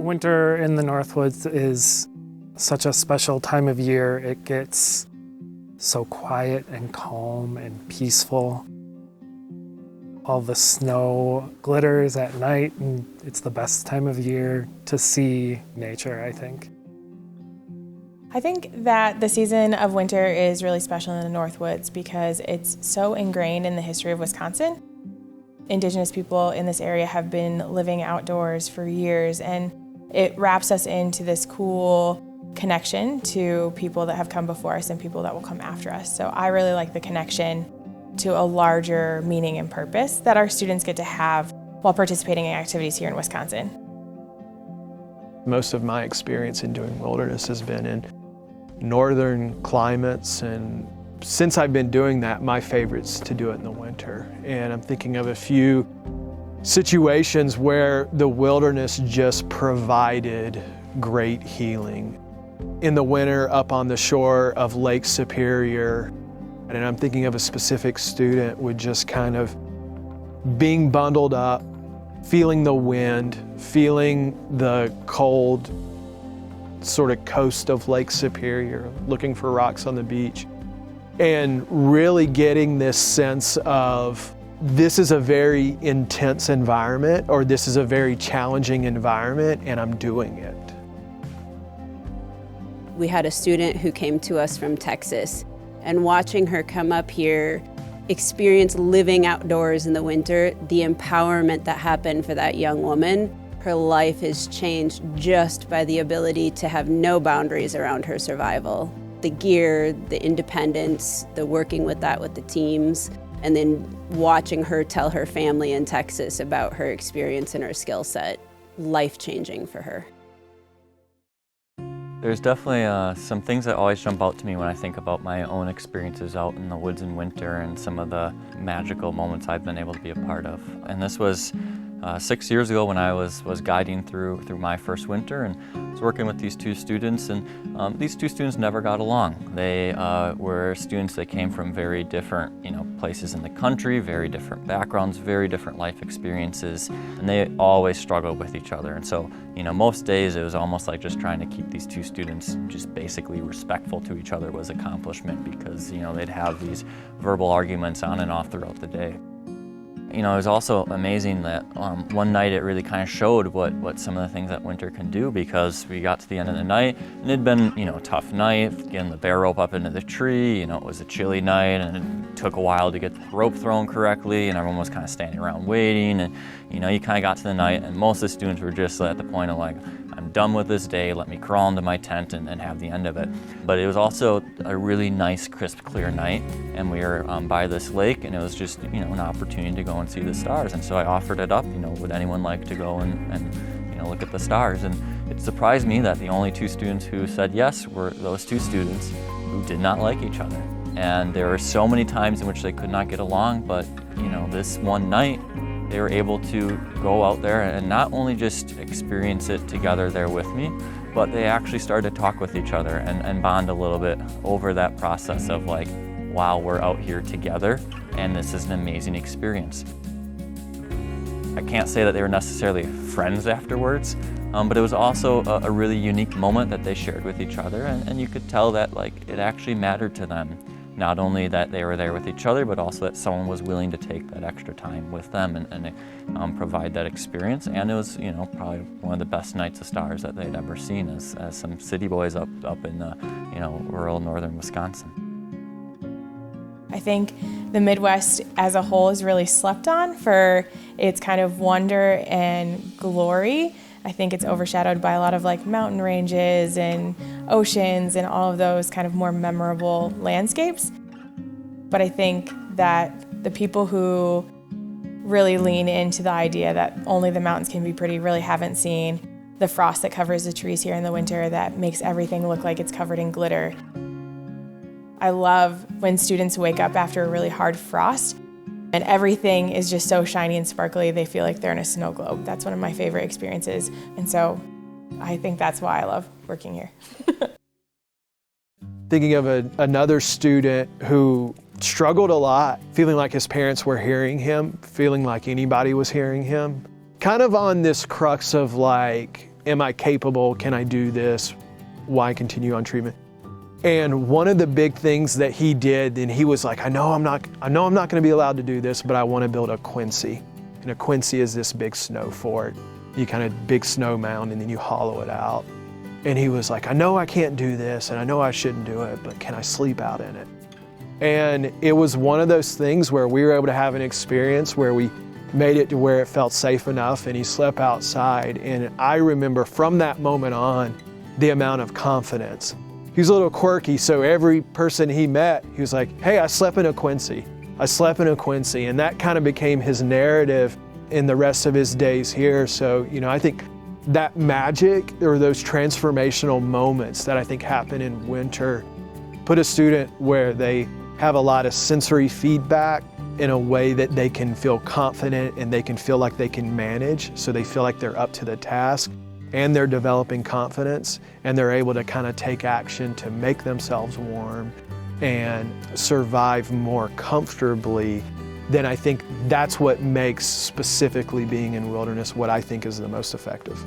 Winter in the Northwoods is such a special time of year. It gets so quiet and calm and peaceful. All the snow glitters at night, and it's the best time of year to see nature, I think. I think that the season of winter is really special in the Northwoods because it's so ingrained in the history of Wisconsin. Indigenous people in this area have been living outdoors for years, and it wraps us into this cool connection to people that have come before us and people that will come after us. So I really like the connection to a larger meaning and purpose that our students get to have while participating in activities here in Wisconsin. Most of my experience in doing wilderness has been in northern climates, and since I've been doing that, my favorite's to do it in the winter. And I'm thinking of a few situations where the wilderness just provided great healing. In the winter, up on the shore of Lake Superior, and I'm thinking of a specific student with just kind of being bundled up, feeling the wind, feeling the cold sort of coast of Lake Superior, looking for rocks on the beach, and really getting this sense of this is a very intense environment, or this is a very challenging environment, and I'm doing it. We had a student who came to us from Texas, and watching her come up here, experience living outdoors in the winter, the empowerment that happened for that young woman, her life is changed just by the ability to have no boundaries around her survival. The gear, the independence, the working with that with the teams, and then watching her tell her family in Texas about her experience and her skill set, life-changing for her. There's definitely some things that always jump out to me when I think about my own experiences out in the woods in winter and some of the magical moments I've been able to be a part of. And this was 6 years ago when I was guiding through my first winter, and I was working with these two students, and these two students never got along. They were students that came from very different places in the country, very different backgrounds, very different life experiences, and they always struggled with each other. And so most days it was almost like just trying to keep these two students just basically respectful to each other was accomplishment, because they'd have these verbal arguments on and off throughout the day. It was also amazing that one night it really kind of showed what some of the things that winter can do, because we got to the end of the night and it'd been a tough night, getting the bear rope up into the tree. It was a chilly night, and it took a while to get the rope thrown correctly, and everyone was kind of standing around waiting, and you kind of got to the night and most of the students were just at the point of like, I'm done with this day, let me crawl into my tent and have the end of it. But it was also a really nice, crisp, clear night, and we were by this lake, and it was just an opportunity to go and see the stars. And so I offered it up, would anyone like to go and look at the stars? And it surprised me that the only two students who said yes were those two students who did not like each other. And there were so many times in which they could not get along, but this one night, they were able to go out there and not only just experience it together there with me, but they actually started to talk with each other and bond a little bit over that process of like, wow, we're out here together and this is an amazing experience. I can't say that they were necessarily friends afterwards, but it was also a really unique moment that they shared with each other, and you could tell that like it actually mattered to them. Not only that they were there with each other, but also that someone was willing to take that extra time with them and provide that experience. And it was, probably one of the best nights of stars that they'd ever seen as some city boys up in the, rural northern Wisconsin. I think the Midwest as a whole is really slept on for its kind of wonder and glory. I think it's overshadowed by a lot of like mountain ranges and oceans and all of those kind of more memorable landscapes. But I think that the people who really lean into the idea that only the mountains can be pretty really haven't seen the frost that covers the trees here in the winter that makes everything look like it's covered in glitter. I love when students wake up after a really hard frost and everything is just so shiny and sparkly, they feel like they're in a snow globe. That's one of my favorite experiences. And so I think that's why I love working here. Thinking of another student who struggled a lot, feeling like his parents were hearing him, feeling like anybody was hearing him. Kind of on this crux of like, am I capable? Can I do this? Why continue on treatment? And one of the big things that he did, and he was like, I know I'm not going to be allowed to do this, but I want to build a quincy. And a quincy is this big snow fort. You kind of big snow mound, and then you hollow it out. And he was like, I know I can't do this, and I know I shouldn't do it, but can I sleep out in it? And it was one of those things where we were able to have an experience where we made it to where it felt safe enough, and he slept outside. And I remember from that moment on, the amount of confidence. He was a little quirky, so every person he met, he was like, hey, I slept in a quincy. I slept in a quincy. And that kind of became his narrative in the rest of his days here. So, I think that magic or those transformational moments that I think happen in winter put a student where they have a lot of sensory feedback in a way that they can feel confident and they can feel like they can manage. So they feel like they're up to the task, and they're developing confidence, and they're able to kind of take action to make themselves warm and survive more comfortably. Then I think that's what makes specifically being in wilderness what I think is the most effective.